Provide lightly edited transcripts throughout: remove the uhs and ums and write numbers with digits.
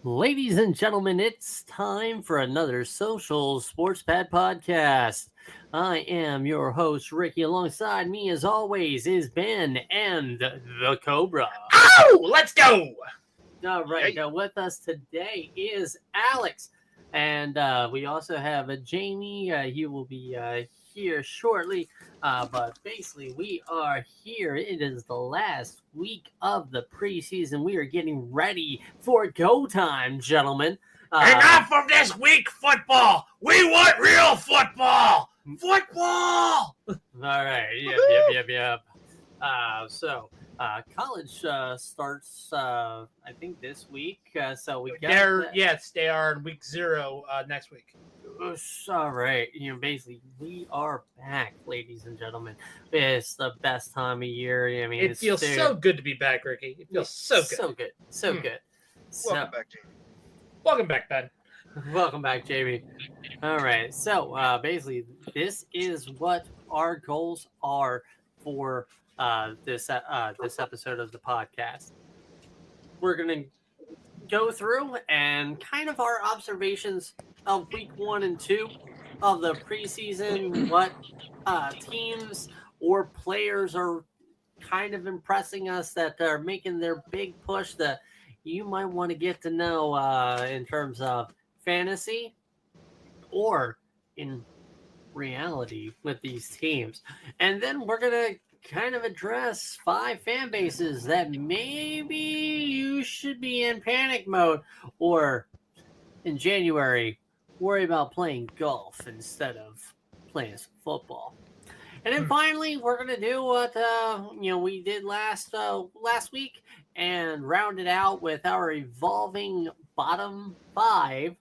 Ladies and gentlemen, it's time for another Social Sports Pad podcast. I am your host, Ricky. Alongside me, as always, is Ben and the Cobra. Oh, let's go. All right, Yay. with us today is Alex. And we also have Jamie. He will be here shortly. But basically, we are here. It is the last week of the preseason. We are getting ready for go time, gentlemen. Enough of this weak football. We want real football. Football. All right. Yep. College starts, I think, this week. So we got Yes, they are in week 0 next week. All right. Basically, we are back, ladies and gentlemen. It's the best time of year. I mean, It feels so good to be back, Ricky. It feels so good. So good. Welcome back, Jamie. Welcome back, Ben. Welcome back, Jamie. All right. So basically, this is what our goals are for this episode of the podcast. We're gonna go through and kind of our observations of week 1 and 2 of the preseason. What teams or players are kind of impressing us that are making their big push that you might want to get to know in terms of fantasy or in reality with these teams. And then we're going to kind of address 5 fan bases that maybe you should be in panic mode, or in January, worry about playing golf instead of playing some football. And then finally, we're going to do what we did last week and round it out with our evolving bottom 5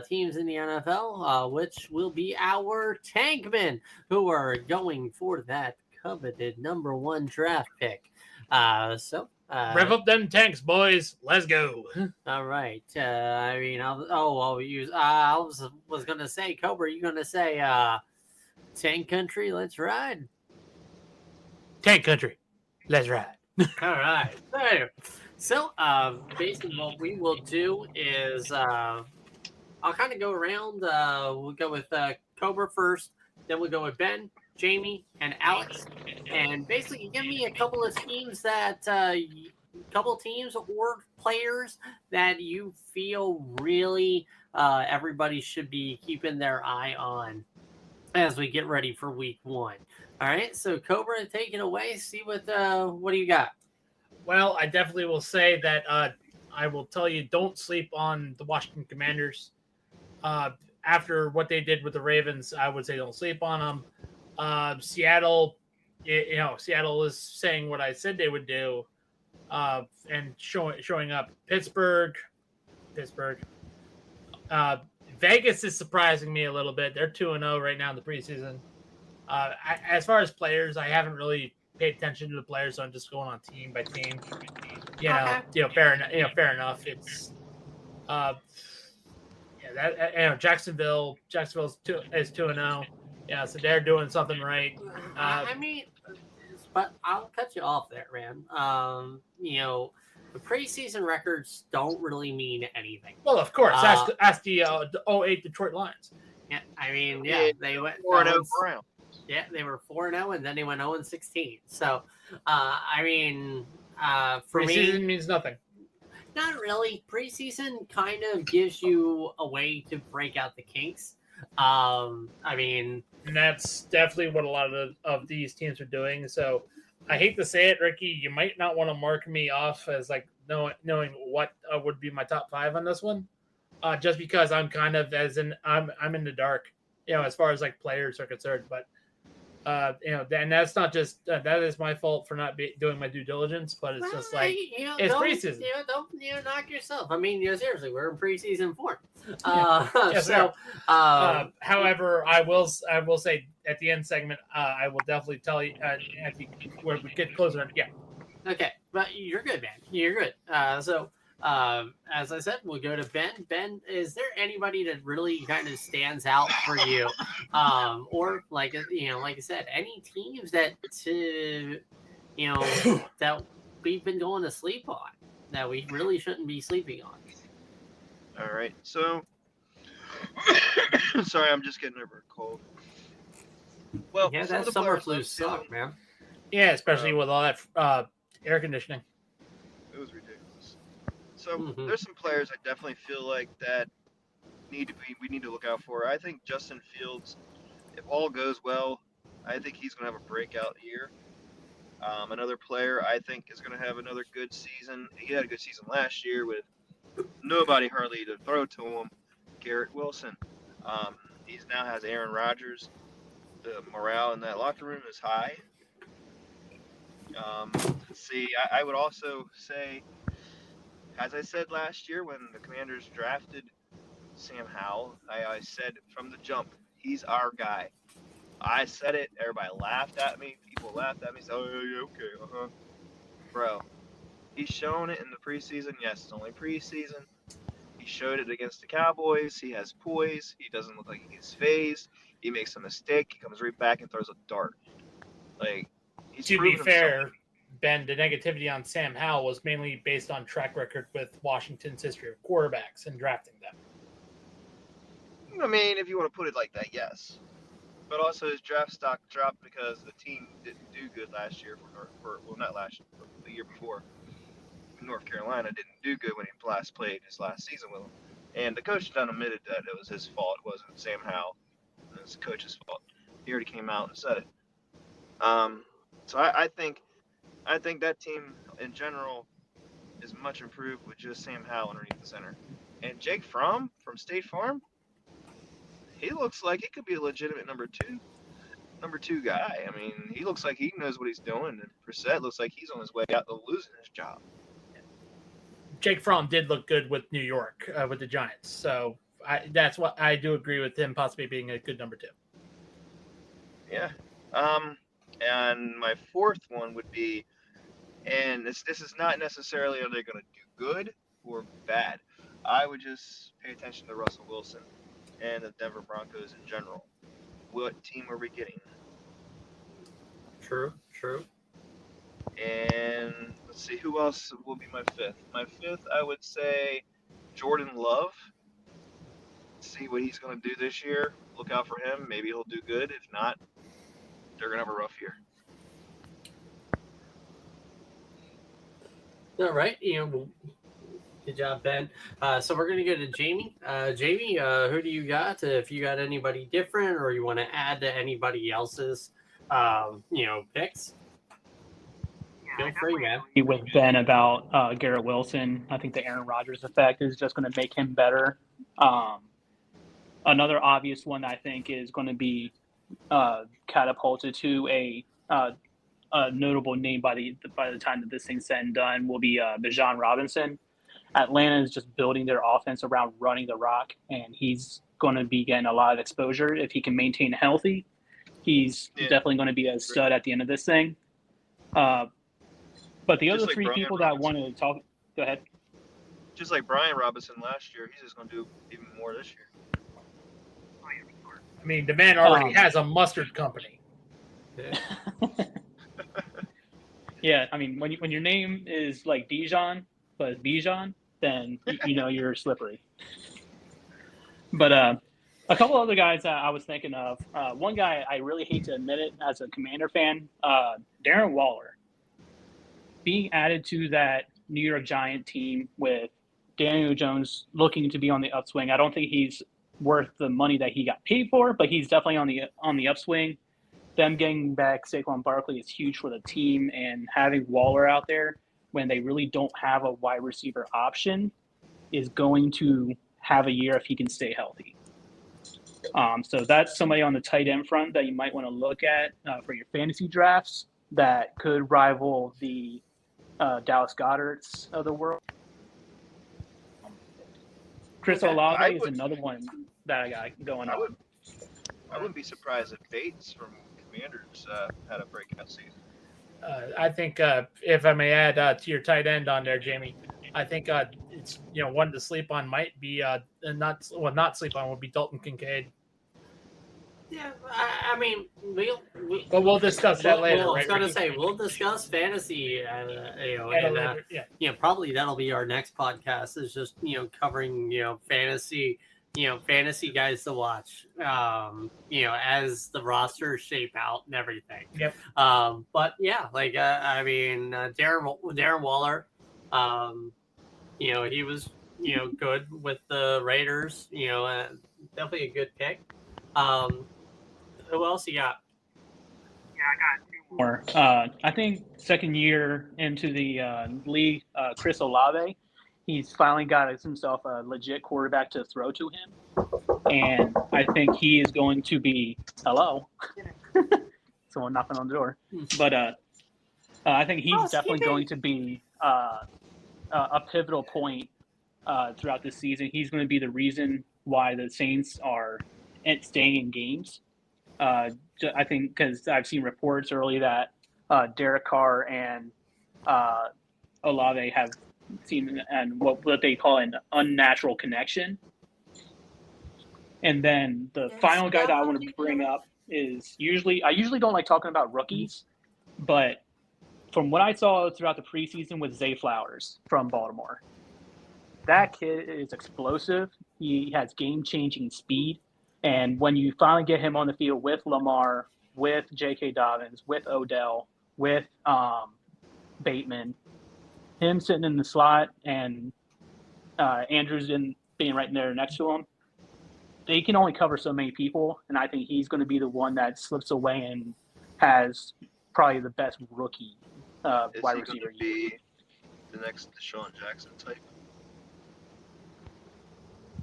teams in the NFL, which will be our tankmen who are going for that coveted number 1 draft pick. Rev up them tanks, boys. Let's go. All right. I was going to say, Cobra, you going to say Tank Country, let's ride? Tank country. Let's ride. All right. So, basically what we will do is I'll kind of go around. We'll go with Cobra first, then we'll go with Ben, Jamie, and Alex. And basically give me a couple of teams or players that you feel really everybody should be keeping their eye on as we get ready for week 1. All right, so Cobra, take it away. See what do you got? Well, I definitely will say that I will tell you, don't sleep on the Washington Commanders. After what they did with the Ravens, I would say don't sleep on them. Seattle, Seattle is saying what I said they would do, and showing up. Pittsburgh. Vegas is surprising me a little bit. They're 2-0 right now in the preseason. As far as players, I haven't really paid attention to the players, so I'm just going on team by team. Fair enough. It's Jacksonville's 2-0. Yeah, so they're doing something right. But I'll cut you off there, man. The preseason records don't really mean anything. Well, of course, ask the 08 Detroit Lions. Yeah, they went 4-0 Browns. Yeah, they were 4-0, and then they went 0-16. So, for Preseason me, means nothing. Not really. Preseason kind of gives you a way to break out the kinks. And that's definitely what a lot of these teams are doing. So I hate to say it, Ricky, you might not want to mark me off as like knowing what would be my top 5 on this one, just because I'm kind of I'm in the dark, as far as like players are concerned. But and that's not just that is my fault for not doing my due diligence, but it's just like it's preseason. Don't knock yourself. Seriously, we're in preseason form. However, I will say at the end segment, I will definitely tell you where we get closer. Yeah. Okay, but you're good, man. You're good. As I said, we'll go to Ben. Ben, is there anybody that really kind of stands out for you, or like I said, any teams that that we've been going to sleep on that we really shouldn't be sleeping on? All right. So, sorry, I'm just getting over a cold. Well, Yeah, some of that the summer players flu I'm feeling, sucked, man. Yeah, especially with all that air conditioning. it was ridiculous. So Mhm. there's some players I definitely feel like that we need to look out for. I think Justin Fields, if all goes well, I think he's going to have a breakout year. Another player I think is going to have another good season. He had a good season last year with nobody hardly to throw to him. Garrett Wilson. He now has Aaron Rodgers. The morale in that locker room is high. Let's see, I would also say, as I said last year when the Commanders drafted Sam Howell, I said from the jump, he's our guy. I said it. Everybody laughed at me. People laughed at me. Said, "Oh, yeah, okay, Bro, he's shown it in the preseason. Yes, it's only preseason. He showed it against the Cowboys. He has poise. He doesn't look like he gets phased. He makes a mistake. He comes right back and throws a dart. Like, he's To be proven himself. fair, Ben, the negativity on Sam Howell was mainly based on track record with Washington's history of quarterbacks and drafting them. I mean, if you want to put it like that, yes. But also his draft stock dropped because the team didn't do good last year not last year, but the year before. North Carolina didn't do good when he last played his last season with him. And the coach done admitted that it was his fault. It wasn't Sam Howell. It was the coach's fault. He already came out and said it. So I think that team in general is much improved with just Sam Howell underneath the center. And Jake Fromm from State Farm, he looks like he could be a legitimate number two guy. I mean, he looks like he knows what he's doing, and Brissett looks like he's on his way out to losing his job. Jake Fromm did look good with New York with the Giants, so that's what I do agree with him possibly being a good number 2. Yeah. And my fourth one would be, and this is not necessarily are they going to do good or bad. I would just pay attention to Russell Wilson and the Denver Broncos in general. What team are we getting? True. And let's see, who else will be my fifth? My fifth, I would say Jordan Love. See what he's going to do this year. Look out for him. Maybe he'll do good. If not, they're going to have a rough year. All right. Good job, Ben. So we're going to go to Jamie. Jamie, who do you got? If you got anybody different or you want to add to anybody else's, picks, feel free, man. With Ben about Garrett Wilson, I think the Aaron Rodgers effect is just going to make him better. Another obvious one I think is going to be catapulted to a notable name by the time that this thing's said and done will be Bijan Robinson. Atlanta is just building their offense around running the rock, and he's going to be getting a lot of exposure. If he can maintain healthy, he's definitely going to be a stud at the end of this thing. But the Just other like three Brian people Robinson. that want to talk, go ahead. Just like Brian Robinson last year, he's just going to do even more this year. I mean, the man already has a mustard company. Yeah, I mean, when your name is like Dijon, but it's Bijan, then you know you're slippery. But a couple other guys I was thinking of. One guy, I really hate to admit it as a Commander fan, Darren Waller. Being added to that New York Giant team with Daniel Jones looking to be on the upswing. I don't think he's worth the money that he got paid for, but he's definitely on the upswing. Them getting back Saquon Barkley is huge for the team, and having Waller out there when they really don't have a wide receiver option is going to have a year if he can stay healthy. So that's somebody on the tight end front that you might want to look at for your fantasy drafts that could rival the Dallas Goddards of the world. Chris Olave is another one that I got going on. I wouldn't be surprised if Bates from Commanders had a breakout season. I think if I may add to your tight end on there, Jamie, I think it's one to sleep on might be not sleep on would be Dalton Kincaid. Yeah, I mean, But we'll discuss that later, I was right? going to Ricky? say we'll discuss fantasy, At a later, yeah. probably that'll be our next podcast. Is just covering fantasy, fantasy guys to watch, as the rosters shape out and everything. Yep. But yeah, like I mean, Darren Waller, he was good with the Raiders. Definitely a good pick. Who else you got? More. I think second year into the league, Chris Olave, he's finally got himself a legit quarterback to throw to him, and I think he is going to be someone knocking on the door, but I think he's definitely going to be a pivotal point throughout this season. He's going to be the reason why the Saints are staying in games. I think because I've seen reports early that Derek Carr and Olave have seen and what they call an unnatural connection. And then the final guy that I want to bring up is I usually don't like talking about rookies, but from what I saw throughout the preseason with Zay Flowers from Baltimore, that kid is explosive. He has game-changing speed. And when you finally get him on the field with Lamar, with J.K. Dobbins, with Odell, with Bateman, him sitting in the slot and Andrews being right there next to him, they can only cover so many people. And I think he's going to be the one that slips away and has probably the best rookie wide receiver. Is he going to be the next Deshaun Jackson type?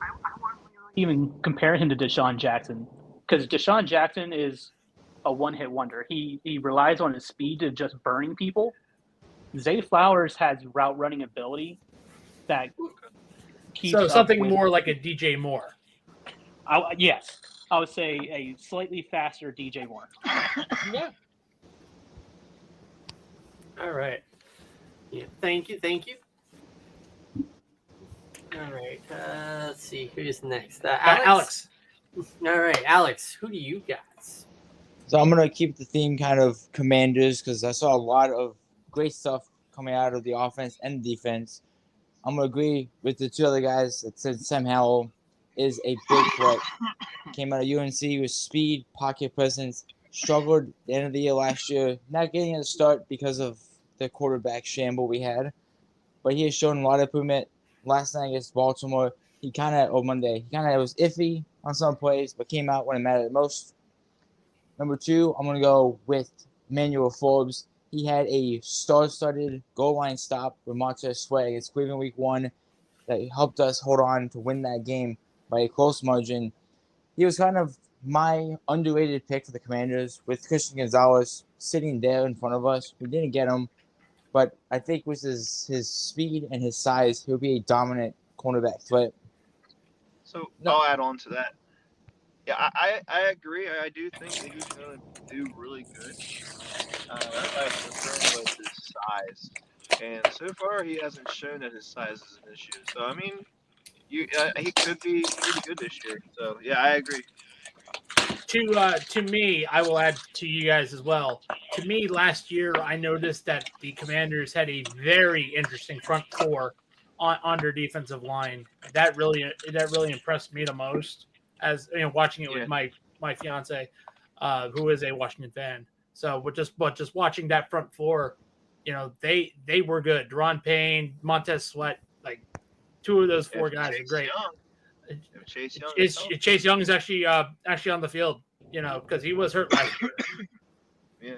I wouldn't even compare him to Deshaun Jackson because Deshaun Jackson is a one-hit wonder. He relies on his speed to just burning people. Zay Flowers has route running ability that keeps so something up with, more like a DJ Moore. Yes, I would say a slightly faster DJ Moore. Yeah. All right. Yeah. Thank you. All right. Let's see who's next. Alex. All right, Alex. Who do you got? So I'm gonna keep the theme kind of Commanders because I saw a lot of great stuff coming out of the offense and defense. I'm gonna agree with the two other guys that said Sam Howell is a big threat. Came out of UNC with speed, pocket presence. Struggled at the end of the year last year, not getting a start because of the quarterback shamble we had. But he has shown a lot of improvement. Last night against Baltimore, Monday, he kind of was iffy on some plays, but came out when it mattered most. Number two, I'm going to go with Emmanuel Forbes. He had a star-studded goal line stop with Montez Sweat against Cleveland Week 1 that helped us hold on to win that game by a close margin. He was kind of my underrated pick for the Commanders with Christian Gonzalez sitting there in front of us. We didn't get him, but I think with his speed and his size, he'll be a dominant cornerback threat. So I'll add on to that. Yeah, I agree. I do think that he's going to do really good. My concern was his size, and so far he hasn't shown that his size is an issue. So I mean, he could be pretty good this year. So yeah, I agree. To me, I will add to you guys as well. To me, last year I noticed that the Commanders had a very interesting front four on their defensive line. That really impressed me the most. As watching it with my fiance, who is a Washington fan. So, but just watching that front four, they were good. Deron Payne, Montez Sweat, like two of those four guys are great. Chase Young. Chase Young is actually on the field, because he was hurt last year. Yeah.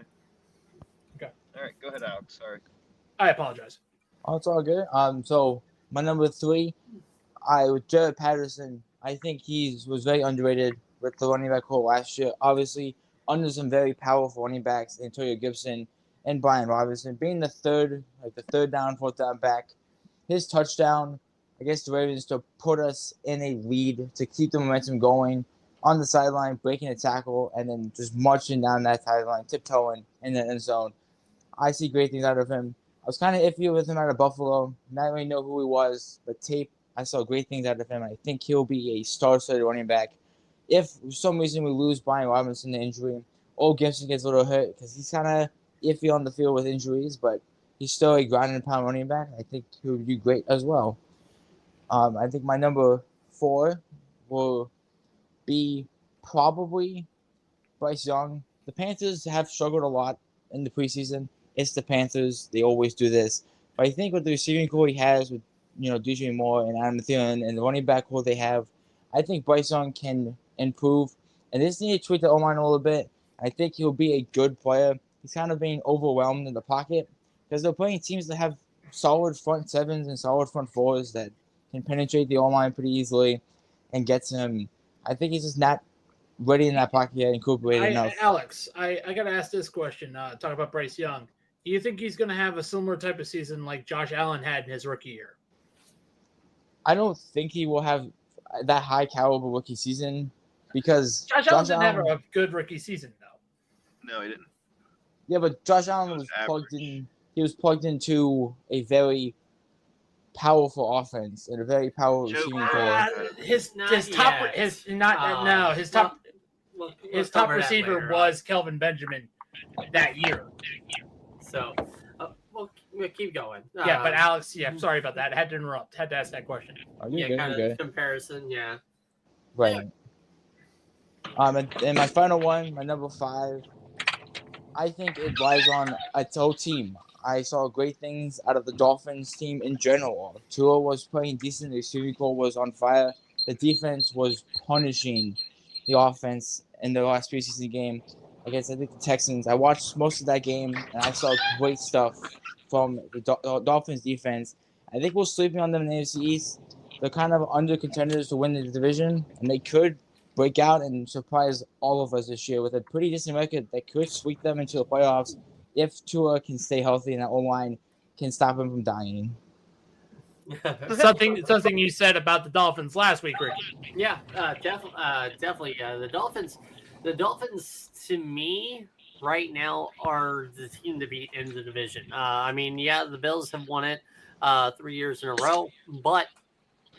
Okay. All right, go ahead, Alex. Sorry. I apologize. Oh, it's all good. So my number three, with Jared Patterson. I think he was very underrated with the running back core last year. Obviously, under some very powerful running backs, Antonio Gibson and Brian Robinson, being the third down, fourth down back. His touchdown against the Ravens to put us in a lead, to keep the momentum going on the sideline, breaking a tackle, and then just marching down that sideline, tiptoeing in the end zone. I see great things out of him. I was kind of iffy with him out of Buffalo. Not really know who he was, but tape, I saw great things out of him. I think he'll be a star-studded running back if for some reason we lose Brian Robinson to injury, or Gibson gets a little hurt because he's kind of iffy on the field with injuries, but he's still a ground and pound running back. I think he would be great as well. I think my number 4 will be probably Bryce Young. The Panthers have struggled a lot in the preseason. It's the Panthers. They always do this. But I think with the receiving core he has with, DJ Moore and Adam Thielen and the running back core they have, I think Bryce Young can improve. And they just need to tweak the O-line a little bit. I think he'll be a good player. He's kind of being overwhelmed in the pocket because they're playing teams that have solid front sevens and solid front fours that can penetrate the O-line pretty easily and get to him. I think he's just not ready in that pocket yet, incorporated enough. Alex, I got to ask this question. Talk about Bryce Young. Do you think he's going to have a similar type of season like Josh Allen had in his rookie year? I don't think he will have that high caliber rookie season because Josh Allen didn't have a good rookie season, though. No, he didn't. Yeah, but Josh Allen was plugged in. He was plugged into a very powerful offense and a very powerful receiving core. His top receiver was Kelvin Benjamin that year. So, we'll keep going. Yeah, but Alex, sorry about that. I had to interrupt. Had to ask that question. Kind of comparison, yeah. Right. And my final one, my number 5, I think it lies on a whole team. I saw great things out of the Dolphins team in general. Tua was playing decent. The receiving core was on fire. The defense was punishing the offense in the last preseason game against, I think, the Texans. I watched most of that game, and I saw great stuff from the Dolphins defense. I think we're sleeping on them in the AFC East. They're kind of under contenders to win the division, and they could break out and surprise all of us this year with a pretty decent record that could sweep them into the playoffs if Tua can stay healthy and that O-line can stop him from dying. something you said about the Dolphins last week, Ricky. Yeah, definitely. The Dolphins, to me, right now are the team to beat in the division. The Bills have won it 3 years in a row, but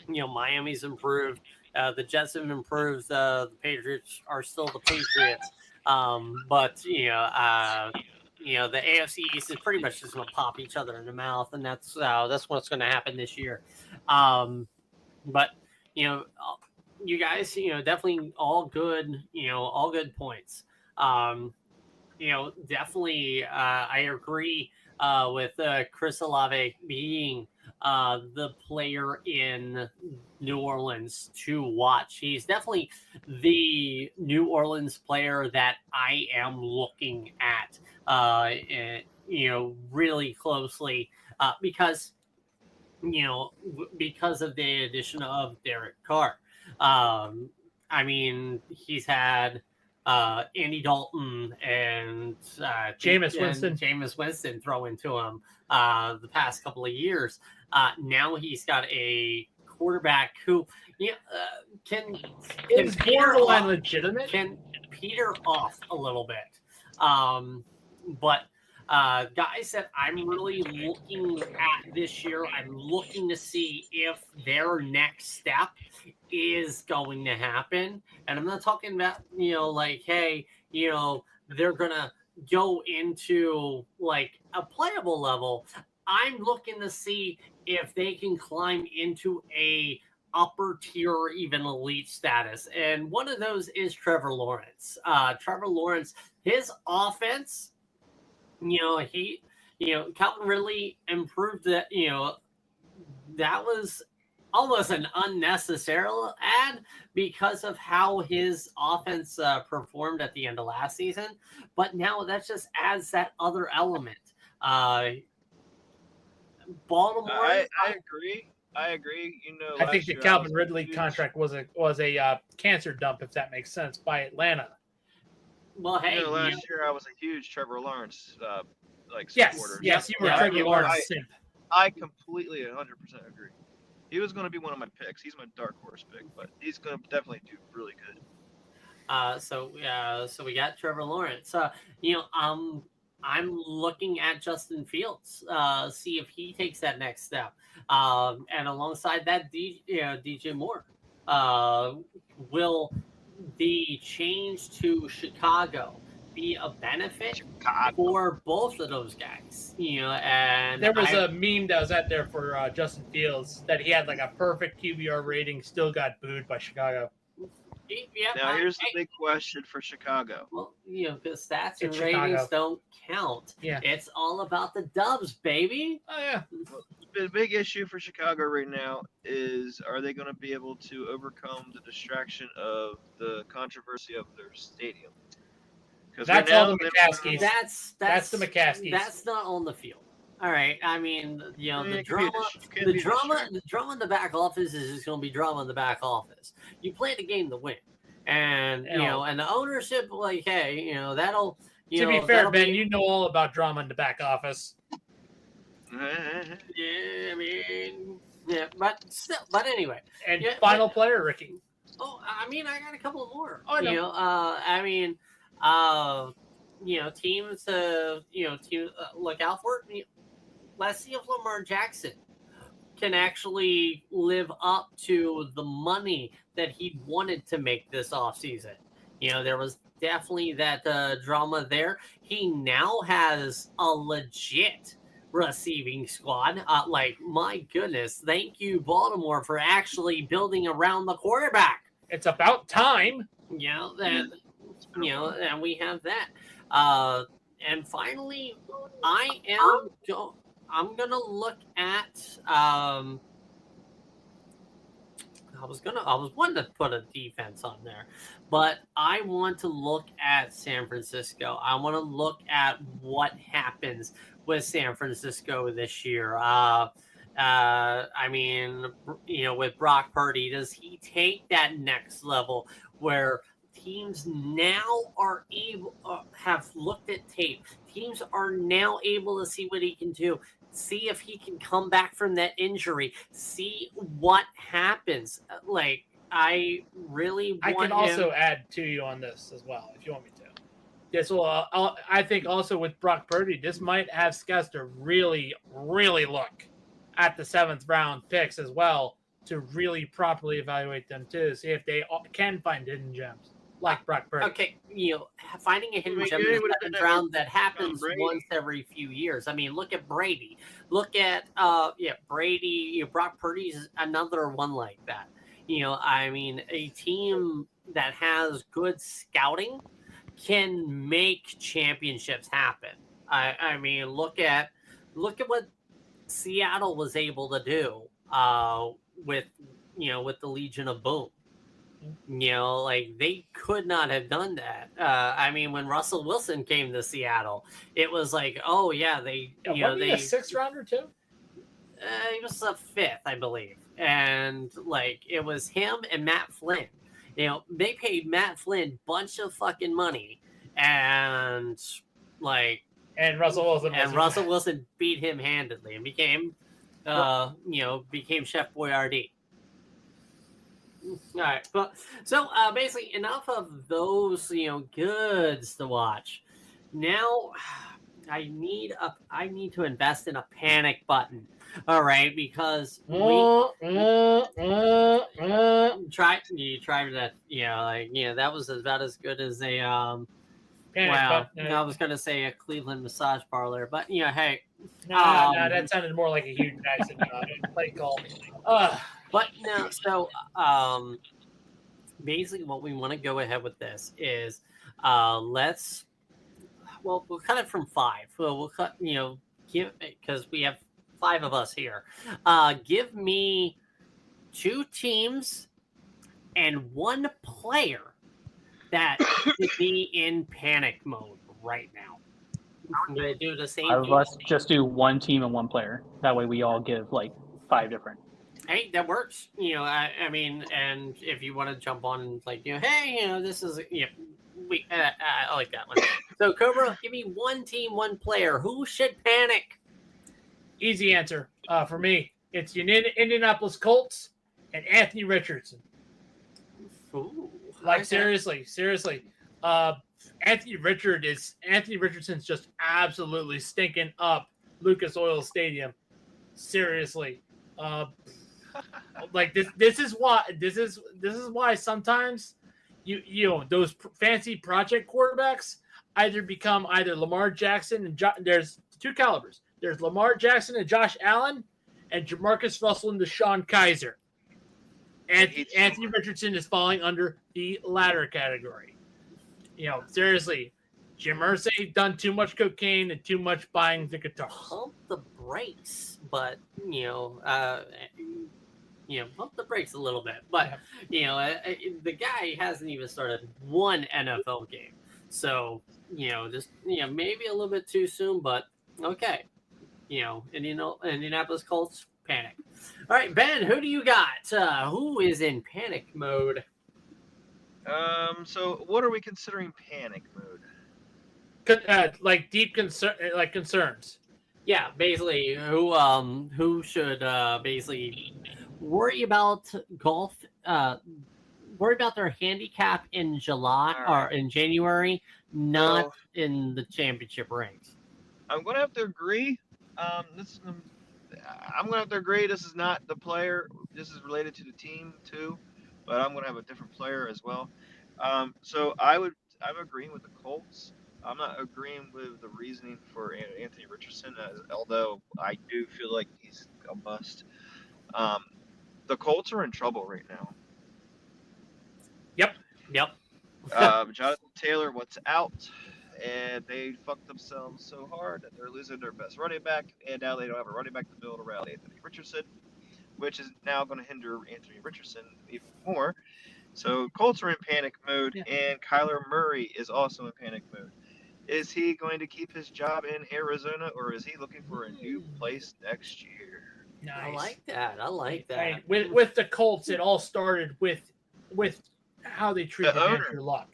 Miami's improved. The Jets have improved. The Patriots are still the Patriots. But the AFC East is pretty much just going to pop each other in the mouth, and that's what's going to happen this year. But you guys, definitely all good points. Definitely, I agree with Chris Olave being the player in New Orleans to watch. He's definitely the New Orleans player that I am looking at, really closely because of the addition of Derek Carr. He's had Andy Dalton and Jameis Winston throw into him the past couple of years. Now he's got a quarterback who can borderline legitimate, can peter off a little bit. But guys that I'm really looking at this year, I'm looking to see if their next step is going to happen. And I'm not talking about, they're going to go into like a playable level. I'm looking to see if they can climb into a upper tier or even elite status. And one of those is Trevor Lawrence. Trevor Lawrence, his offense, Calvin Ridley improved that, that was almost an unnecessary ad because of how his offense performed at the end of last season. But now that just adds that other element. Baltimore. I agree. I think the Calvin Ridley contract was a cancer dump, if that makes sense, by Atlanta. Well, hey, last year I was a huge Trevor Lawrence Yes, supporter. you were Trevor Lawrence simp. I completely 100% agree. He was going to be one of my picks. He's my dark horse pick, but he's going to definitely do really good. So we got Trevor Lawrence. I'm looking at Justin Fields, see if he takes that next step. And alongside that, DJ Moore will the change to Chicago be a benefit Chicago. for both of those guys? And there was a meme that was out there for Justin Fields that he had like a perfect QBR rating, still got booed by Chicago. Yeah, Now here's the big question for Chicago. Well, because stats and It's ratings Chicago. don't count. Yeah. It's all about the dubs, baby. Oh yeah. The big issue for Chicago right now is, are they going to be able to overcome the distraction of the controversy of their stadium? Because That's all the McCaskies. That's the McCaskies. That's not on the field. All right. I mean, the Yeah, it drama, could be the drama, distracting. the drama in the back office is just going to be drama in the back office. You play the game to win, and and the ownership, like, hey, that'll. To be fair, that'll Ben, be- you know all about drama in the back office. Yeah, I mean, yeah, but still, anyway. And Yeah, final player, Ricky. Oh, I mean, I got a couple more. Oh, I know. I mean, teams to look out for. Let's see if Lamar Jackson can actually live up to the money that he wanted to make this offseason. There was definitely that drama there. He now has a legit receiving squad. My goodness, thank you, Baltimore, for actually building around the quarterback. It's about time. And we have that. And finally, I'm gonna look at. I was wanting to put a defense on there, but I want to look at San Francisco. I want to look at what happens with San Francisco this year. I mean, with Brock Purdy, does he take that next level where teams now are able have looked at tape? Teams are now able to see what he can do. See if he can come back from that injury. See what happens. I really want I can also add to you on this as well, if you want me to. This will, I think, also with Brock Purdy, this might have scouts to really, really look at the 7th round picks as well to really properly evaluate them too, see if they can find hidden gems like Brock Purdy. Okay, finding a hidden I mean, gem yeah, in the it would've 7th been round that happens Brady. once every few years. I mean, look at Brady. Look at Brady. Brock Purdy's another one like that. I mean, a team that has good scouting can make championships happen. I mean, look at what Seattle was able to do with the Legion of Boom. They could not have done that. I mean, when Russell Wilson came to Seattle, it was like, oh yeah, they wasn't he a 6th rounder too? He was a 5th, I believe, and it was him and Matt Flynn. They paid Matt Flynn bunch of fucking money, and Russell Wilson Russell Wilson beat him handedly and became Chef Boyardee. All right, but so basically enough of those goods to watch. Now I need to invest in a panic button. All right, because you tried that. That was about as good as a I was gonna say a Cleveland massage parlor, but hey. No, that sounded more like a huge accident. Play call. But no, so basically what we want to go ahead with this is we'll cut it from 5. We'll cut, because we have 5 of us here. Give me 2 teams and 1 player that should be in panic mode right now. I'm going to do the same. Let's just do 1 team and 1 player. That way we all give 5 different. Hey, that works. I mean, and if you want to jump on and hey, this is I like that one. So Cobra, give me 1 team, 1 player. Who should panic? Easy answer for me. It's Indianapolis Colts and Anthony Richardson. Ooh, seriously. Anthony Richardson's just absolutely stinking up Lucas Oil Stadium. Seriously. This is why sometimes those fancy project quarterbacks become either Lamar Jackson and there's two calibers. There's Lamar Jackson and Josh Allen, and Jamarcus Russell and Deshaun Kaiser. And Anthony Richardson is falling under the latter category. Seriously, Jim Irsay done too much cocaine and too much buying the guitars. Pump the brakes, but pump the brakes a little bit. But the guy hasn't even started one NFL game, so just maybe a little bit too soon. But okay, Indianapolis Colts panic. All right, Ben, who do you got? Who is in panic mode? So what are we considering panic mode? Like deep concern, like concerns. Yeah, basically, who should basically worry about golf? Worry about their handicap in July or in January, not in the championship ranks. I'm gonna have to agree. I'm gonna have to agree. This is not the player. This is related to the team too, but I'm gonna have a different player as well. So I'm agreeing with the Colts. I'm not agreeing with the reasoning for Anthony Richardson, although I do feel like he's a bust. The Colts are in trouble right now. Yep. Jonathan Taylor, what's out? And they fucked themselves so hard that they're losing their best running back, and now they don't have a running back to build around Anthony Richardson, which is now going to hinder Anthony Richardson even more. So Colts are in panic mode, and Kyler Murray is also in panic mode. Is he going to keep his job in Arizona, or is he looking for a new place next year? Nice. I like that. With the Colts, it all started with how they treated Andrew Luck.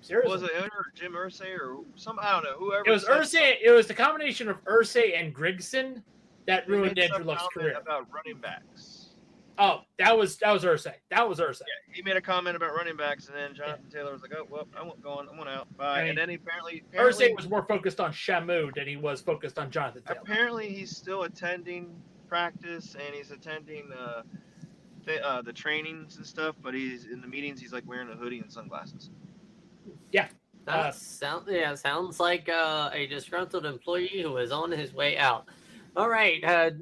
Seriously. Was it owner Jim Irsay or some? I don't know. Whoever. It was Irsay. It was the combination of Irsay and Grigson that ruined Andrew Luck's career. About running backs. Oh, that was Irsay. That was Irsay. Yeah, he made a comment about running backs, and then Jonathan Taylor was like, "Oh, well, I won't go on. I want out." Bye. And then apparently Irsay was more focused on Shamu than he was focused on Jonathan Taylor. Apparently, he's still attending practice and he's attending the trainings and stuff, but he's in the meetings. He's like wearing a hoodie and sunglasses. Yeah. Sounds like a disgruntled employee who is on his way out. All right,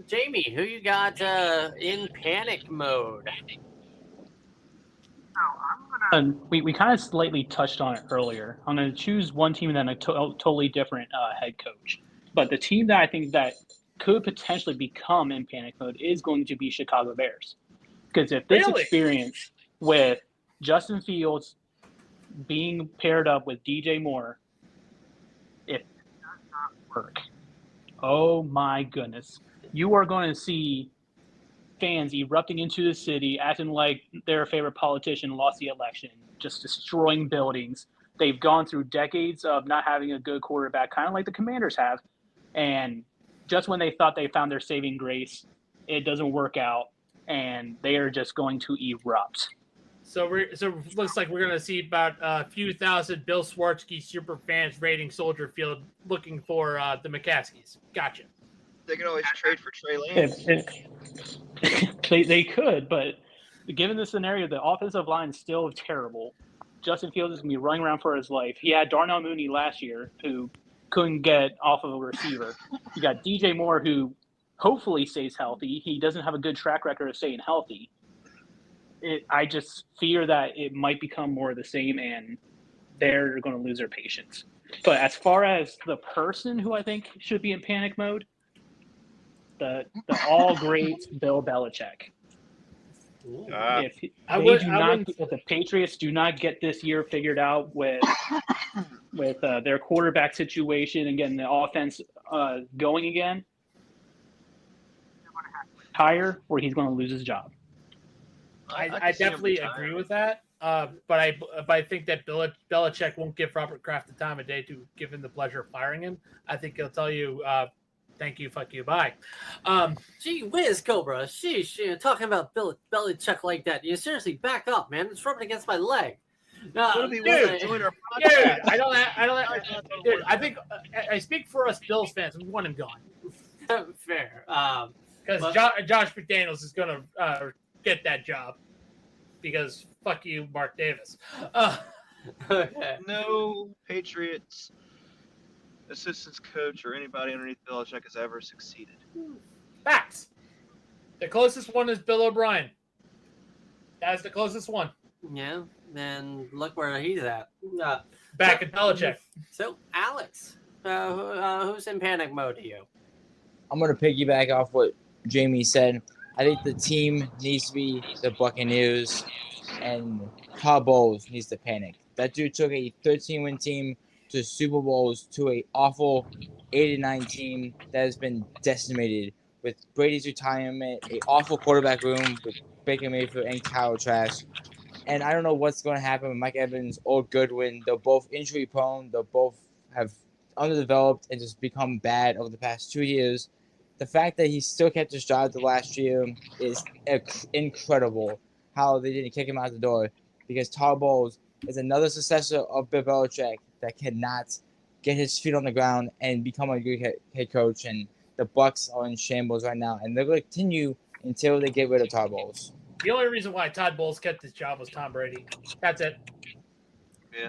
Jamie, who you got in panic mode? We kind of slightly touched on it earlier. I'm going to choose one team and then a totally different head coach. But the team that I think that could potentially become in panic mode is going to be Chicago Bears. Because if this experience with Justin Fields being paired up with DJ Moore, if it does not work, oh my goodness, you are going to see fans erupting into the city, acting like their favorite politician lost the election, just destroying buildings. They've gone through decades of not having a good quarterback, kind of like the Commanders have. And just when they thought they found their saving grace, it doesn't work out, and they are just going to erupt. So it looks like we're going to see about a few thousand Bill Swarsky super fans raiding Soldier Field looking for the McCaskies. Gotcha. They can always trade for Trey Lance. They could, but given the scenario, the offensive line is still terrible. Justin Fields is going to be running around for his life. He had Darnell Mooney last year, who couldn't get off of a receiver. You got DJ Moore, who hopefully stays healthy. He doesn't have a good track record of staying healthy. I just fear that it might become more of the same, and they're going to lose their patience. But as far as the person who I think should be in panic mode, the all great Bill Belichick. If the Patriots do not get this year figured out with their quarterback situation and getting the offense going again, they're going to have to retire or he's going to lose his job. I definitely agree with that. But I think that Belichick won't give Robert Kraft the time of day to give him the pleasure of firing him. I think he'll tell you, thank you, fuck you, bye. Gee whiz, Cobra. Sheesh, talking about Belichick like that. You seriously back up, man. It's rubbing against my leg. Dude, I think I speak for us Bills fans. We want him gone. Fair. Because Josh McDaniels is going to get that job. because fuck you, Mark Davis. Okay. No Patriots assistant coach or anybody underneath Belichick has ever succeeded. Facts. The closest one is Bill O'Brien. That's the closest one. Yeah, then look where he's at. Back at Belichick. So, Alex, who's in panic mode to you? I'm gonna piggyback off what Jamie said. I think the team needs to be the Buccaneers, and Todd Bowles needs to panic. That dude took a 13-win team to Super Bowls to a awful 8-9 team that has been decimated with Brady's retirement, a awful quarterback room with Baker Mayfield and Kyle Trask. And I don't know what's going to happen with Mike Evans or Goodwin. They're both injury prone. They both have underdeveloped and just become bad over the past 2 years. The fact that he still kept his job the last year is incredible. How they didn't kick him out the door, because Todd Bowles is another successor of Bill Belichick that cannot get his feet on the ground and become a good head coach. And the Bucs are in shambles right now, and they're going to continue until they get rid of Todd Bowles. The only reason why Todd Bowles kept his job was Tom Brady. That's it. Yeah.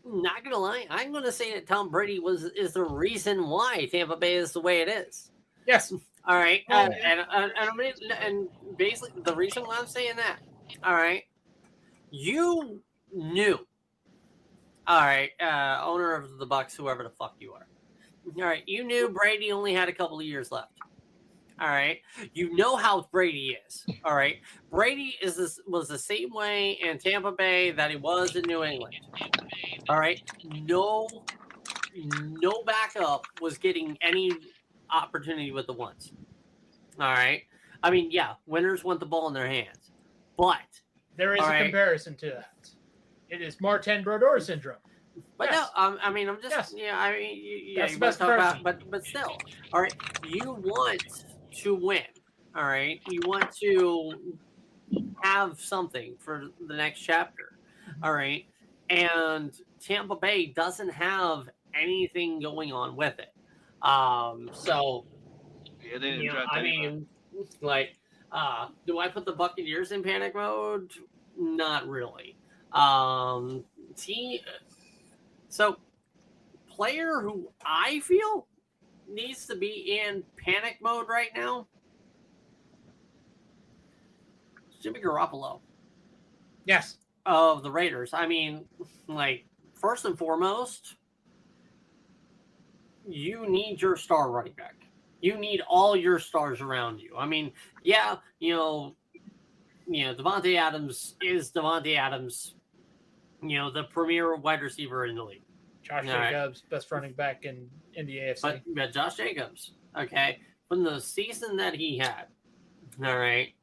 Not gonna lie, I'm gonna say that Tom Brady is the reason why Tampa Bay is the way it is. Yes. All right, and basically the reason why I'm saying that, all right, you knew, all right, owner of the Bucs, whoever the fuck you are, all right, you knew Brady only had a couple of years left. All right, you know how Brady is. All right, Brady was the same way in Tampa Bay that he was in New England. All right, no backup was getting any opportunity with the ones. All right, I mean, yeah, winners want the ball in their hands, but there is a comparison to that. It is Martin Brodeur syndrome. But yes. No, I mean, I'm just, yes. Yeah, I mean, That's you the best talk about, but still, all right, you want to win, all right, you want to have something for the next chapter, all right, and Tampa Bay doesn't have anything going on with it, so Yeah, they didn't you know, draft I anybody. mean, like, do I put the Buccaneers in panic mode? Not really. So player who I feel needs to be in panic mode right now, Jimmy Garoppolo. Yes. Of the Raiders. I mean, like, first and foremost, you need your star running back. You need all your stars around you. I mean, yeah, Davante Adams is Davante Adams, the premier wide receiver in the league. Josh Jacobs, best running back in the AFC. But Josh Jacobs, okay, from the season that he had, all right,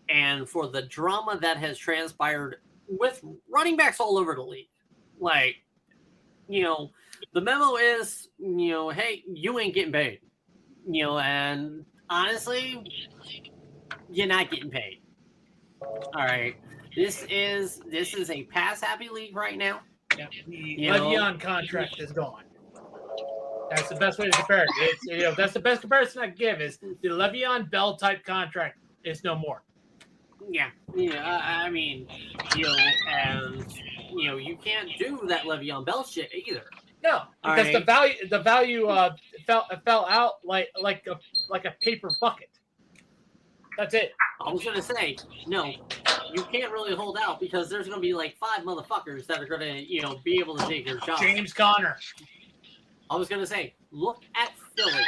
and for the drama that has transpired with running backs all over the league, like, the memo is, hey, you ain't getting paid, and honestly, you're not getting paid. All right, this is a pass happy league right now. Yeah, the Le'Veon contract is gone. That's the best way to compare it. It's, that's the best comparison I can give is the Le'Veon Bell type contract is no more. Yeah. I mean, and you can't do that Le'Veon Bell shit either. No, because the value fell out like a paper bucket. That's it. I was gonna say no. You can't really hold out because there's going to be like 5 motherfuckers that are going to, be able to take your job. James Conner. I was going to say, look at Philly.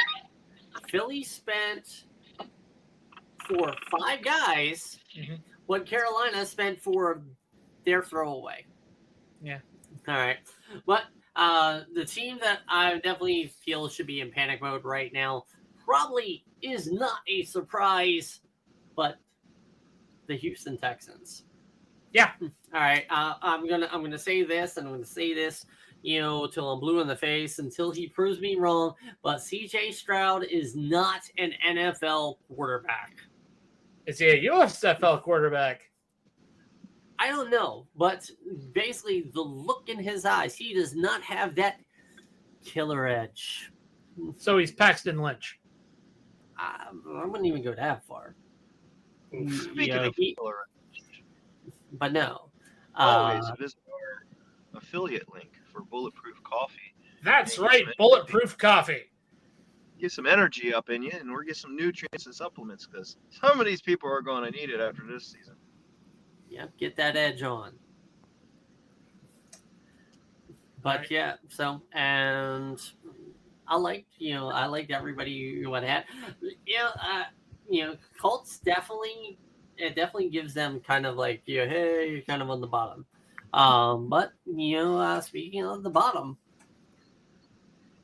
Philly spent for 5 guys what Carolina spent for their throwaway. Yeah. All right. But the team that I definitely feel should be in panic mode right now probably is not a surprise, but the Houston Texans. Yeah. All right. I'm gonna say this, and I'm gonna say this, till I'm blue in the face, until he proves me wrong. But C.J. Stroud is not an NFL quarterback. Is he a USFL quarterback? I don't know, but basically the look in his eyes, he does not have that killer edge. So he's Paxton Lynch. I wouldn't even go that far. Speaking of killer edge, but no. Always visit our affiliate link for Bulletproof Coffee. That's Yeah, right, man. Bulletproof Coffee. Get some energy up in you, and we'll get some nutrients and supplements because some of these people are going to need it after this season. Yep, get that edge on. But Right. yeah, so and I liked everybody what had. Colts definitely gives them kind of like hey, you're kind of on the bottom. But speaking of the bottom,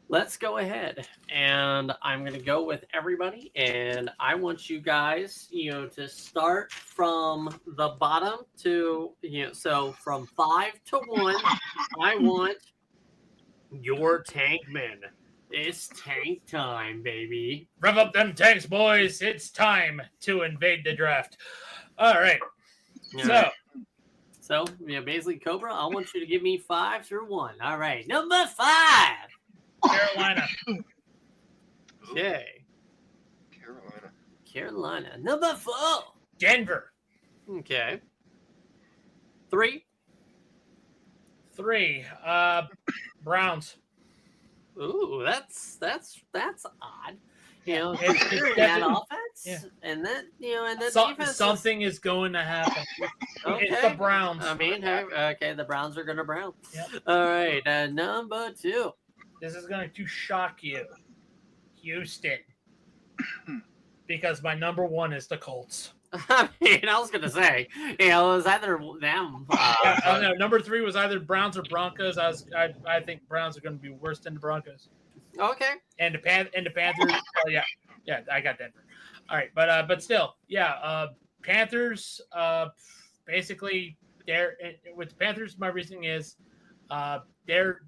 let's go ahead and I'm going to go with everybody. And I want you guys, to start from the bottom to, so from 5 to 1, I want your tankmen. It's tank time, baby. Rev up them tanks, boys. It's time to invade the draft. All right. So, basically, Cobra, I want you to give me 5 through 1. All right. Number 5. Carolina. Okay. Carolina. Number 4. Denver. Okay. 3. 3. Browns. Ooh, that's odd. It's Considering that definitely- offense, yeah. and then and then defense. Something is going to happen. Okay. It's the Browns. I mean, okay, the Browns are gonna brown. Yep. All right, number 2. This is going to shock you. Houston. Because my number 1 is the Colts. I mean, I was gonna say, it was either them. No, number 3 was either Browns or Broncos. I think Browns are going to be worse than the Broncos. Okay. And the Panthers. Oh yeah, I got Denver. All right, but still, yeah. Panthers. Basically, with the Panthers. My reasoning is, they're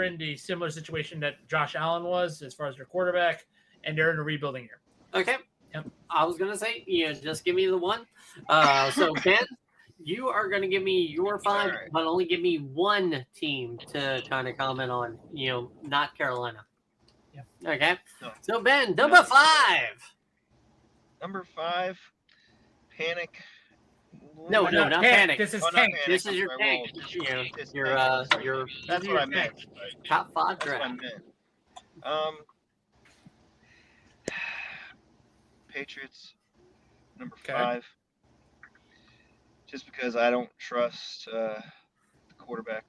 in the similar situation that Josh Allen was as far as their quarterback, and they're in a rebuilding year. Okay. Yep. I was gonna say, just give me the 1. So Ben, you are gonna give me your 5, All right. but only give me 1 team to kind of comment on. Not Carolina. Yep. Okay. No. So Ben, number 5. Number 5, Panic. No, not Panic. This is Oh, not tank. Panic. This is your Sorry, tank. well, it's Your tank. your That's what I meant. top 5 That's what I draft. meant. Patriots, number Okay. 5. Just because I don't trust the quarterback.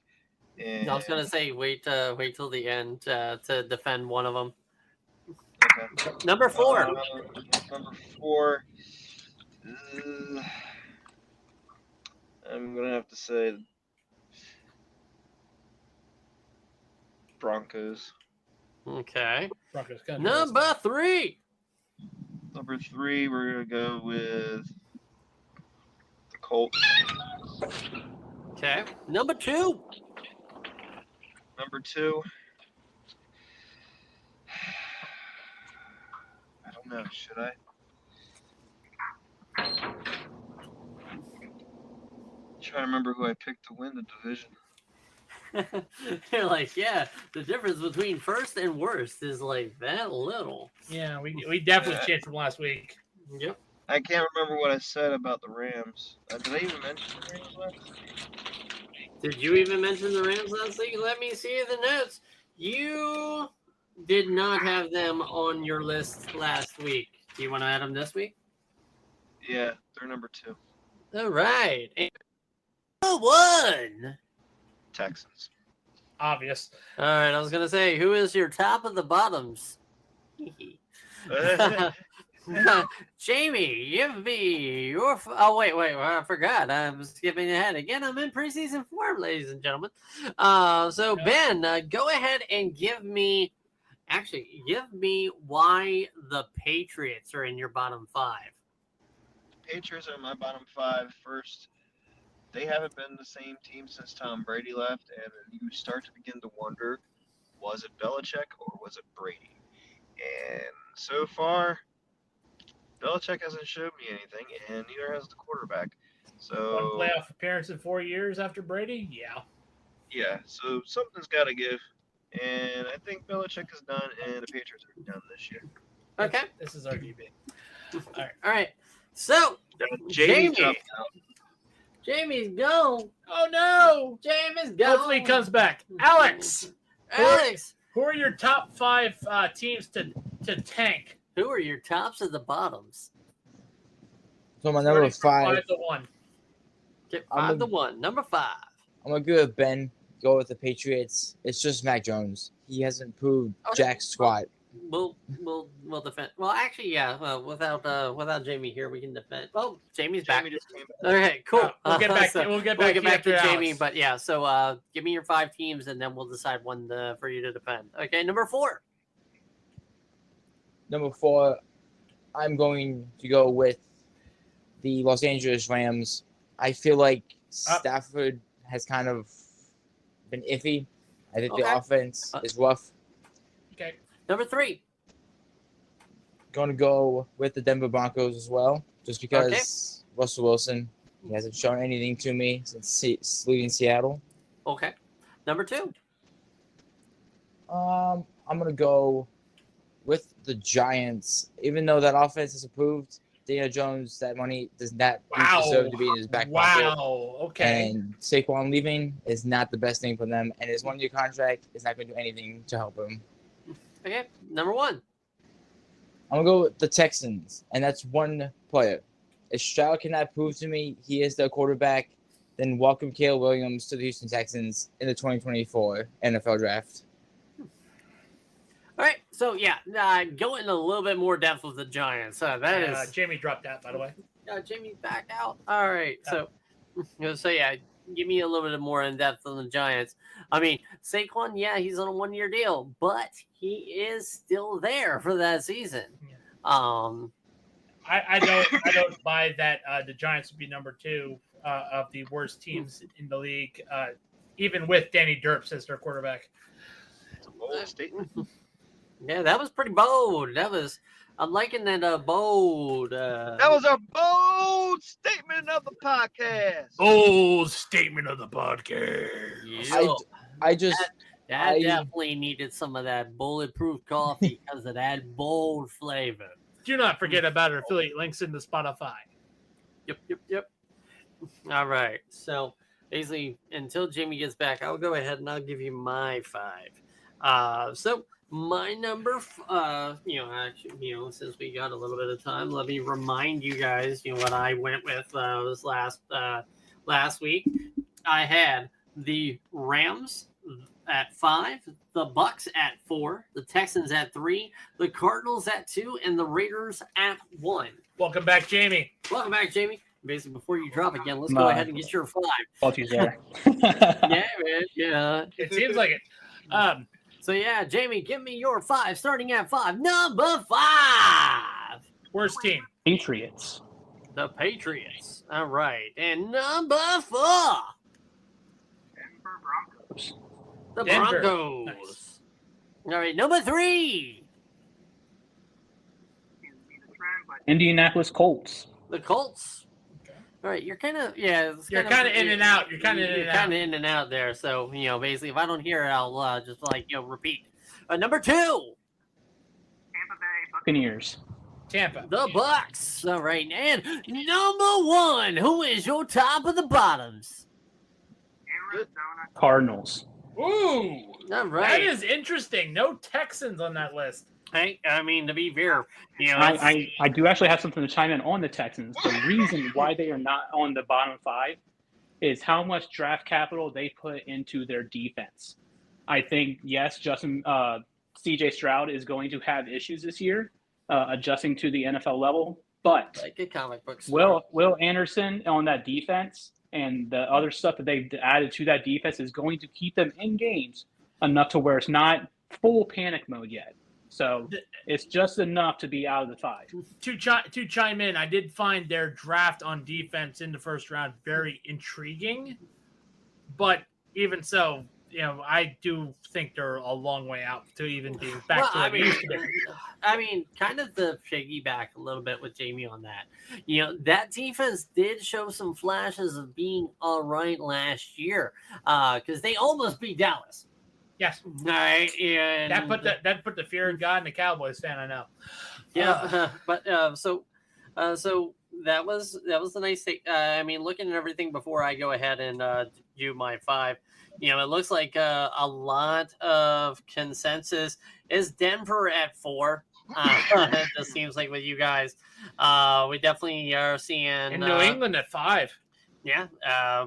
And, I was gonna say wait till the end to defend one of them. okay. Number 4. Number 4. I'm gonna have to say Broncos. Okay. Broncos. Gonna do Number 3. Number 3, we're gonna go with the Colts. Okay. Number 2. Number 2. I don't know. Should I? Trying to remember who I picked to win the division. You're like, yeah, the difference between first and worst is like that little. Yeah, we definitely changed from last week. Yep. I can't remember what I said about the Rams. Did I even mention the Rams last week? Did you even mention the Rams last week? Let me see the notes. You did not have them on your list last week. Do you want to add them this week? Yeah, they're number 2. All right. And number 1. Texans. Obvious. All right. I was gonna say, who is your top of the bottoms? Jamie, give me your. Oh wait, I forgot. I'm skipping ahead again. I'm in preseason form, ladies and gentlemen. So Ben, go ahead and give me why the Patriots are in your bottom 5. Patriots are my bottom 5. First, they haven't been the same team since Tom Brady left, and you start to begin to wonder, was it Belichick or was it Brady? And so far, Belichick hasn't showed me anything, and neither has the quarterback. So One playoff appearance in 4 years after Brady? Yeah. so something's got to give, and I think Belichick is done, and the Patriots are done this year. Okay. This is RGB. All right. So Jamie Jamie. dropped out. Jamie's gone. Oh no! Jamie's gone. Hopefully he comes back. Alex, Alex, who are your top 5 teams to tank? who are your tops and the bottoms? So my number Starting from 5. 5 to 1. Get I'm 5 a- to 1. Number 5. I'm gonna go with Ben. Go with the Patriots. It's just Mac Jones. He hasn't proved Okay. jack squat. We'll defend. Well, actually, yeah. Without Jamie here, we can defend. Oh, Jamie's back. Jamie just came back. Okay, cool. We'll get back. So we'll get we'll back, get back to after Jamie, Alex. but yeah. So give me your 5 teams, and then we'll decide one for you to defend. Okay, number 4. Number 4, I'm going to go with the Los Angeles Rams. I feel like Stafford has kind of been iffy. I think Okay. the offense is rough. Okay. Number 3. Going to go with the Denver Broncos as well, just because Russell Wilson, he hasn't shown anything to me since leaving Seattle. Okay. Number 2. I'm going to go with the Giants. Even though that offense is approved, Daniel Jones, that money does not deserve to be in his back pocket. Wow. Okay. And Saquon leaving is not the best thing for them, and his 1-year contract is not going to do anything to help him. Okay. Number 1. I'm going to go with the Texans, and that's one player. If Stroud cannot prove to me he is their quarterback, then welcome Caleb Williams to the Houston Texans in the 2024 NFL Draft. All right. So yeah, go into a little bit more depth with the Giants. That is Jamie dropped that, by the way. Jamie back out. All right. So yeah, give me a little bit more in depth on the Giants. I mean, Saquon, yeah, he's on a 1-year deal, but he is still there for that season. I don't buy that the Giants would be number 2 of the worst teams in the league, even with Danny Derps as their quarterback. It's a bold statement. Yeah, that was pretty bold. I'm liking that bold. That was a bold statement of the podcast. Bold statement of the podcast. Yeah. I Definitely needed some of that bulletproof coffee because of that bold flavor. Do not forget about our affiliate links in the Spotify. Yep. All right. So basically, until Jamie gets back, I'll go ahead and I'll give you my 5. So my number, since we got a little bit of time, let me remind you guys, what I went with was last week. I had the Rams at 5, the Bucks at 4, the Texans at 3, the Cardinals at 2, and the Raiders at 1. Welcome back, Jamie. Welcome back, Jamie. Basically, before you drop again, let's go ahead and get your 5. Apologies there. Yeah, man. Yeah. It seems like it. So yeah, Jamie, give me your 5. Starting at 5, number 5. Worst team. Patriots. The Patriots. All right, and number 4. Denver Broncos. The Denver. Broncos. Nice. All right, number 3. Seems to be the trend, but Indianapolis Colts. The Colts. Okay. All right, you're kind of You're kind of in and out. You're kind of in and out there. So basically, if I don't hear it, I'll just repeat. Number 2. Tampa Bay Buccaneers. Tampa. The Bucks. All right, and number 1. Who is your top of the bottoms? Arizona. Cardinals. Ooh. All That right. is interesting. No Texans on that list. I mean, to be fair, I do actually have something to chime in on the Texans. The reason why they are not on the bottom 5 is how much draft capital they put into their defense. I think, yes, CJ Stroud is going to have issues this year adjusting to the NFL level, but like a comic book. Will Anderson on that defense and the other stuff that they've added to that defense is going to keep them in games enough to where it's not full panic mode yet. So it's just enough to be out of the 5. To chime in, I did find their draft on defense in the first round very intriguing, but even so, I do think they're a long way out to even being back to what it used to be. I mean, kind of to piggyback a little bit with Jamie on that. That defense did show some flashes of being all right last year because they almost beat Dallas. Yes. Right. And That put the fear of God in the Cowboys fan, I know. Yeah. But so that was a nice thing. I mean, looking at everything before I go ahead and do my 5, it looks like a lot of consensus is Denver at 4. It just seems like with you guys, we definitely are seeing In New England at 5. Yeah,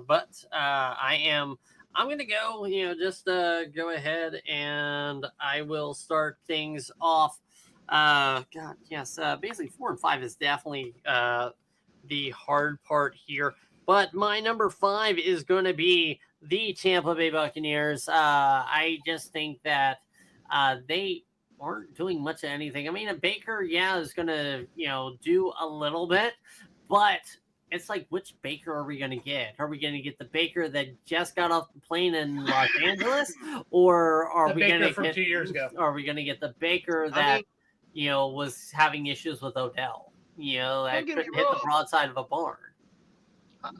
but I'm going to go, just go ahead and I will start things off. God, yes, basically 4 and 5 is definitely the hard part here. But my number 5 is going to be the Tampa Bay Buccaneers. I just think that they aren't doing much of anything. I mean, a Baker, is going to, do a little bit, but it's like, which Baker are we going to get? Are we going to get the Baker that just got off the plane in Los Angeles, or are we going to from get 2 years ago? Are we going to get the Baker that was having issues with Odell? That couldn't hit the broadside of a barn.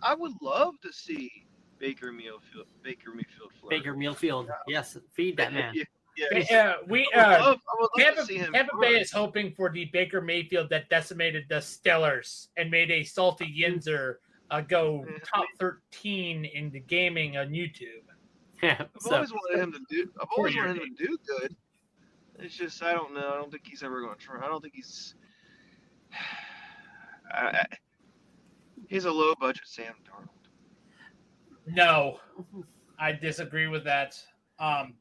I would love to see Baker Mayfield. Baker Mayfield, yes, feed that man. I would love Tampa, to see him. Tampa Bay is hoping for the Baker Mayfield that decimated the Steelers and made a salty Yinzer go top 13 in the gaming on YouTube. Yeah, I've always wanted him to do good. It's just I don't know. I don't think he's ever going to try. I don't think he's. He's a low budget Sam Darnold. No, I disagree with that.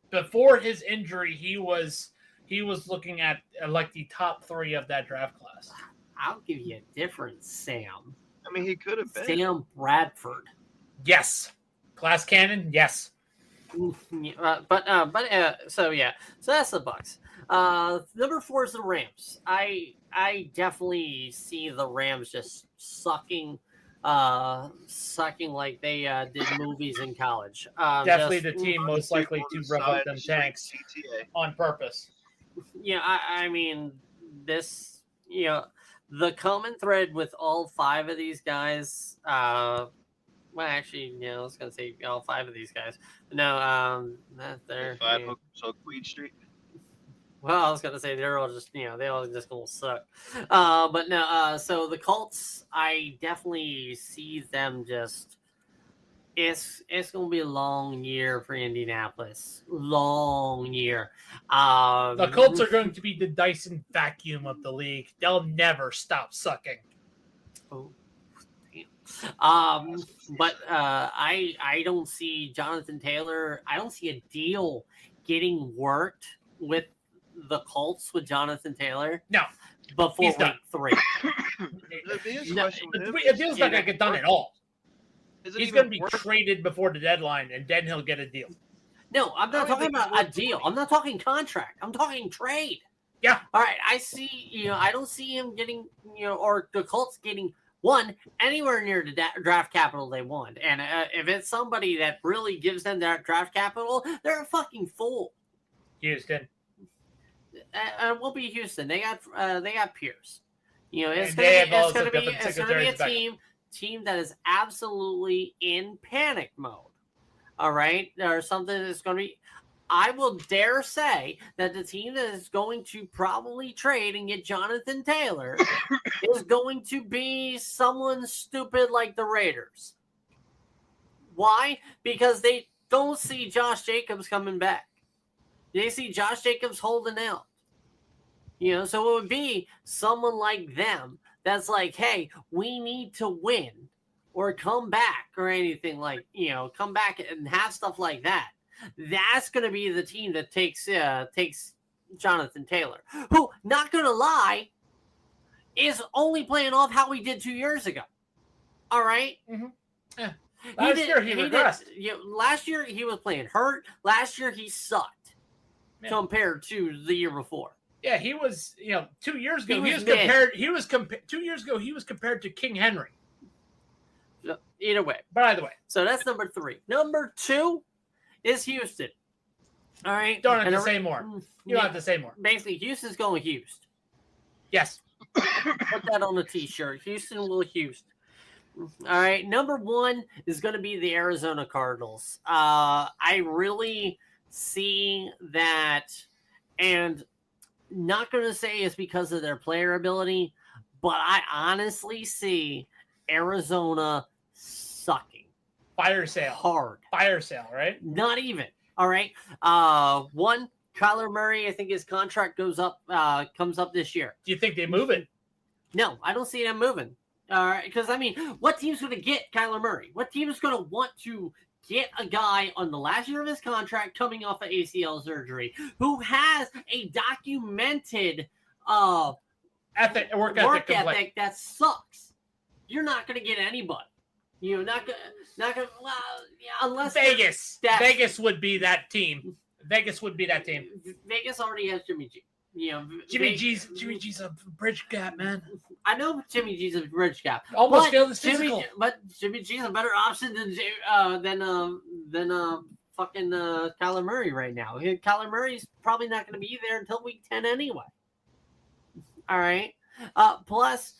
Before his injury, he was looking at like the top 3 of that draft class. I'll give you a different Sam. I mean, he could have been. Sam Bradford. Yes, Glass Cannon. Yes, So that's the Bucs. Number 4 is the Rams. I definitely see the Rams just sucking like they did movies in college. definitely the team most likely to rev up them tanks on purpose. Yeah, I mean, this, the common thread with all 5 of these guys, well, actually, I was going to say all 5 of these guys. No, they're 5 so Queen Street. Well, I was gonna say they're all just they all just gonna suck, but no. So the Colts, I definitely see them just. It's gonna be a long year for Indianapolis. Long year. The Colts are going to be the Dyson vacuum of the league. They'll never stop sucking. Oh, damn. But I don't see Jonathan Taylor. I don't see a deal getting worked with the Colts with Jonathan Taylor. No, before he's week done. 3. The deal's not going to get done at all. He's going to be traded before the deadline, and then he'll get a deal. No, I'm not talking about a deal. I'm not talking contract. I'm talking trade. Yeah. All right. I see. I don't see him getting. Or the Colts getting anywhere near the draft capital they want. And if it's somebody that really gives them that draft capital, they're a fucking fool. Houston. It won't be Houston. They got Pierce. It's And going to be a team that is absolutely in panic mode. All right, or something that's going to be. I will dare say that the team that is going to probably trade and get Jonathan Taylor is going to be someone stupid like the Raiders. Why? Because they don't see Josh Jacobs coming back. They see Josh Jacobs holding out. So it would be someone like them that's like, hey, we need to win or come back or anything like, come back and have stuff like that. That's going to be the team that takes Jonathan Taylor, who, not going to lie, is only playing off how he did 2 years ago. All right? Mm-hmm. Yeah. Last year he regressed. Last year he was playing hurt. Last year he sucked compared to the year before. Yeah, he was. 2 years ago he was compared. 2 years ago he was compared to King Henry. Either way. But either way. So that's number 3. Number 2 is Houston. All right. Don't have to say more. You don't have to say more. Basically, Houston's going Houston. Yes. Put that on a t-shirt. Houston will Houston. All right. Number 1 is going to be the Arizona Cardinals. I really see that, and not going to say it's because of their player ability, but I honestly see Arizona sucking Fire sale. hard. Fire sale, right? Not even. All right. One, Kyler Murray, I think his contract comes up this year. Do you think they move it? No, I don't see them moving. All right, because I mean, what team's going to get Kyler Murray? What team is going to want to get a guy on the last year of his contract coming off of ACL surgery who has a documented Work work ethic. ethic that sucks? You're not going to get anybody. You're not going. Well, yeah, unless Vegas. that's- Vegas would be that team. Vegas would be that team. Vegas already has Jimmy G. You know, Jimmy G's a bridge gap, man. I know Jimmy G's a bridge gap. Almost But failed his physical. Jimmy G's a better option than fucking Kyler Murray right now. Kyler Murray's probably not going to be there until week 10 anyway. All right. Plus,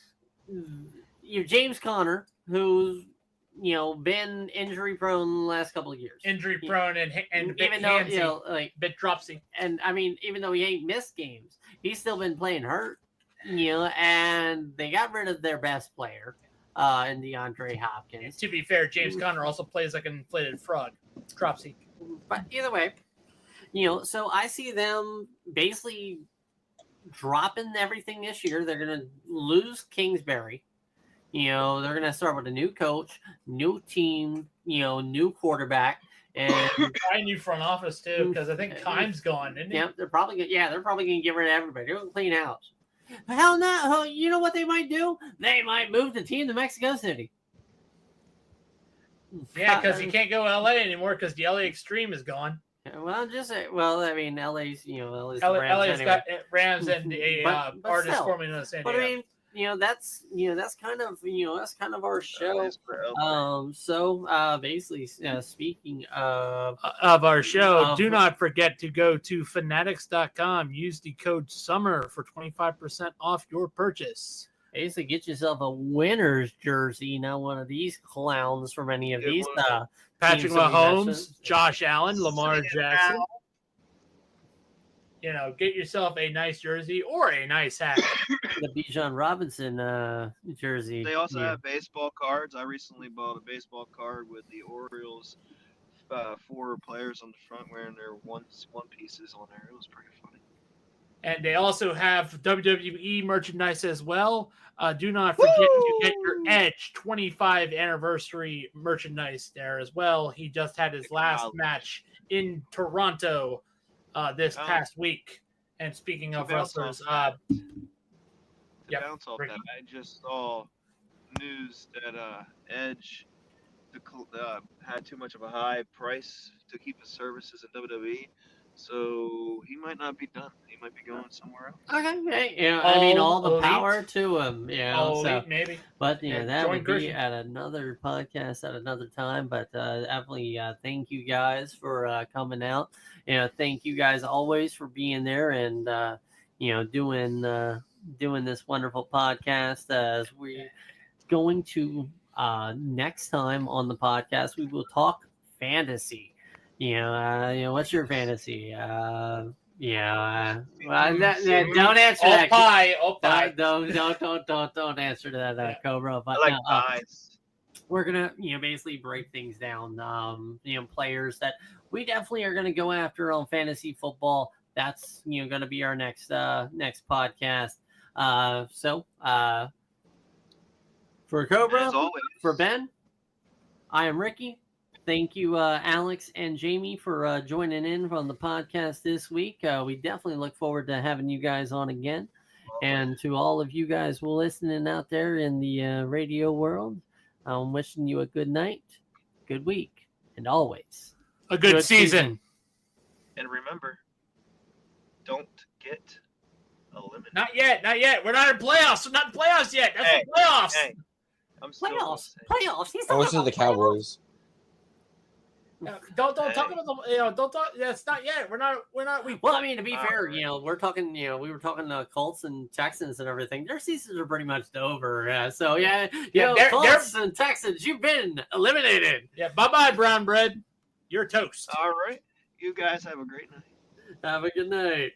you have James Conner, who's been injury prone the last couple of years. Injury prone and Even though bit dropsy. and I mean, even though he ain't missed games, he's still been playing hurt. And they got rid of their best player, in DeAndre Hopkins. To be fair, James Conner also plays like an inflated frog. Dropsy. But either way, so I see them basically dropping everything this year. They're going to lose Kingsbury. They're going to start with a new coach, new team, new quarterback. And I new front office too, because I think Kime's gone, isn't he? yeah, they're probably going to get rid of everybody. They're going to clean house. Hell no. You know what they might do? They might move the team to Mexico City. Yeah, because he can't go to LA anymore because the LA Extreme is gone. Well, I mean, LA's, LA's the Rams LA's anyway. got Rams and a But artist still. formerly known as San But Diego. I mean, that's kind of our show. That is for LA. Basically, speaking of, Our show, of- do not forget to go to fanatics.com. Use the code SUMMER for 25% off your purchase. basically get yourself a winner's jersey, not one of these clowns from any of Good these. one. Patrick Teams that we Mahomes, mentioned. Josh Allen, Lamar Jackson. Get yourself a nice jersey or a nice hat. The Bijan Robinson jersey. They also Yeah. have baseball cards. I recently bought a baseball card with the Orioles 4 players on the front wearing their one pieces on there. It was pretty funny. And they also have WWE merchandise as well. Do not forget to get your Edge 25 anniversary merchandise there as well. He just had his last match in Toronto this past week. And speaking of wrestlers, To Yep, bounce off Ricky. that, I just saw news that Edge had too much of a high price to keep his services in WWE, so he might not be done. He might be going somewhere else. Okay, hey, I mean, all the Elite. power to him. So, maybe. but Yeah, that join would be Christian. at another podcast at another time. But definitely, thank you guys for coming out. Thank you guys always for being there and doing this wonderful podcast. As we're going to next time on the podcast, we will talk fantasy. What's your fantasy? Don't answer that. Don't answer that, Cobra. But I like pies. we're gonna basically break things down. Players that we definitely are gonna go after on fantasy football. That's gonna be our next podcast. For Cobra, As always, for Ben, I am Ricky. Thank you, Alex and Jamie, for joining in on the podcast this week. We definitely look forward to having you guys on again. And to all of you guys listening out there in the radio world, I'm wishing you a good night, good week, and always A good season. and remember, don't get eliminated. Not yet. We're not in playoffs. We're not in playoffs yet. That's Hey, the playoffs. Hey, I'm still gonna Playoffs. say- Playoffs. He's I talking went to about the Cowboys. Don't talk about the. Don't talk. That's not yet. We're not. Well, I mean, to be fair, Alright. we're talking, we were talking Colts and Texans and everything. Their seasons are pretty much over. So, yeah, they're- Colts and Texans, you've been eliminated. Yeah. Bye, brown bread. You're toast. All right. You guys have a great night. Have a good night.